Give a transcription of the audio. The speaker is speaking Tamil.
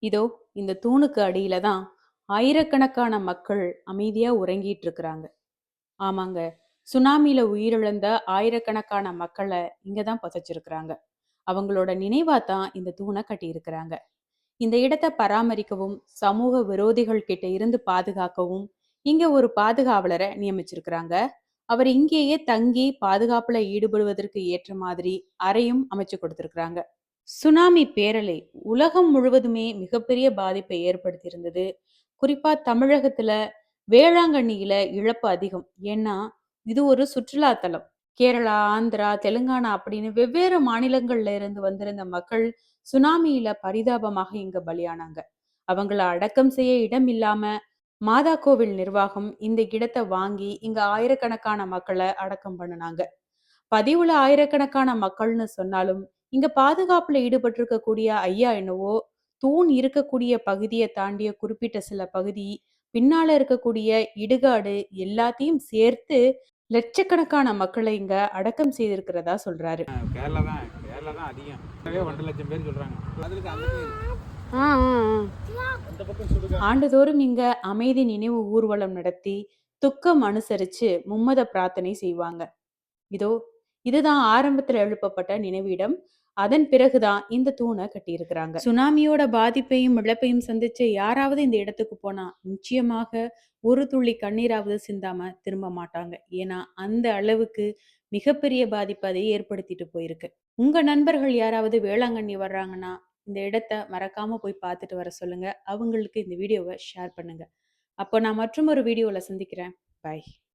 இதோ இந்த தூணுக்கு அடியில தான் ஆயிரக்கணக்கான மக்கள் அமைதியா உறங்கிட்டு இருக்கிறாங்க. ஆமாங்க. சுனாமில உயிரிழந்த ஆயிரக்கணக்கான மக்கள இங்க தான் புதைச்சிருக்கிறாங்க. அவங்களோட நினைவா தான் இந்த தூண கட்டியிருக்கிறாங்க. இந்த இடத்த பராமரிக்கவும், சமூக விரோதிகள் கிட்ட இருந்து பாதுகாக்கவும், இங்க ஒரு பாதுகாவலர நியமிச்சிருக்கிறாங்க. அவர் இங்கேயே தங்கி பாதுகாப்புல ஈடுபடுவதற்கு ஏற்ற மாதிரி அறையும் அமைச்சு கொடுத்திருக்கிறாங்க. சுனாமி பேரலை உலகம் முழுவதுமே மிகப்பெரிய பாதிப்பை ஏற்படுத்தியிருந்தது. குறிப்பா தமிழகத்துல வேளாங்கண்ணியில இழப்பு அதிகம். ஏன்னா இது ஒரு சுற்றுலா தலம். கேரளா, ஆந்திரா, தெலுங்கானா அப்படின்னு வெவ்வேறு மாநிலங்கள்ல இருந்து வந்திருந்த மக்கள் சுனாமியில பரிதாபமாக இங்க பலியானாங்க. அவங்கள அடக்கம் செய்ய இடம் இல்லாம மாதா கோவில் நிர்வாகம் இந்த இடத்தை வாங்கி இங்க ஆயிரக்கணக்கான மக்களை அடக்கம் பண்ணுனாங்க. பதிவுல ஆயிரக்கணக்கான மக்கள்னு சொன்னாலும் இங்க பாதுகாப்புல ஈடுபட்டிருக்கக்கூடிய ஐயா என்னவோ தூண் இருக்கக்கூடிய பகுதியை தாண்டிய குறிப்பிட்ட சில பகுதி, பின்னால இருக்கக்கூடிய இடுகாடு எல்லாத்தையும் சேர்த்து லட்சக்கணக்கான மக்களை இங்க அடக்கம் செய்திருக்கிறதா சொல்றாரு. கேரளா தான் கேரளா தான் அதிகம். 1,00,000 பேர் சொல்றாங்க. ஆண்டுதோறும் இங்க அமைதி நினைவு ஊர்வலம் நடத்தி துக்கம் அனுசரிச்சு மும்மத பிரார்த்தனை செய்வாங்க. இதோ இதுதான் ஆரம்பத்துல எழுப்பப்பட்ட நினைவிடம். அதன் பிறகுதான் இந்த தூணை கட்டியிருக்கிறாங்க. சுனாமியோட பாதிப்பையும் இழப்பையும் சந்திச்ச யாராவது இந்த இடத்துக்கு போனா நிச்சயமாக ஒரு துளி கண்ணீராவது சிந்தாம திரும்ப மாட்டாங்க. ஏன்னா அந்த அளவுக்கு மிகப்பெரிய பாதிப்பு அதை ஏற்படுத்திட்டு போயிருக்கு. உங்க நண்பர்கள் யாராவது வேளாங்கண்ணி வர்றாங்கன்னா இந்த இடத்த மறக்காம போய் பார்த்துட்டு வர சொல்லுங்க. அவங்களுக்கு இந்த வீடியோவை ஷேர் பண்ணுங்க. அப்போ நான் மற்றும் ஒரு வீடியோல சந்திக்கிறேன். பை.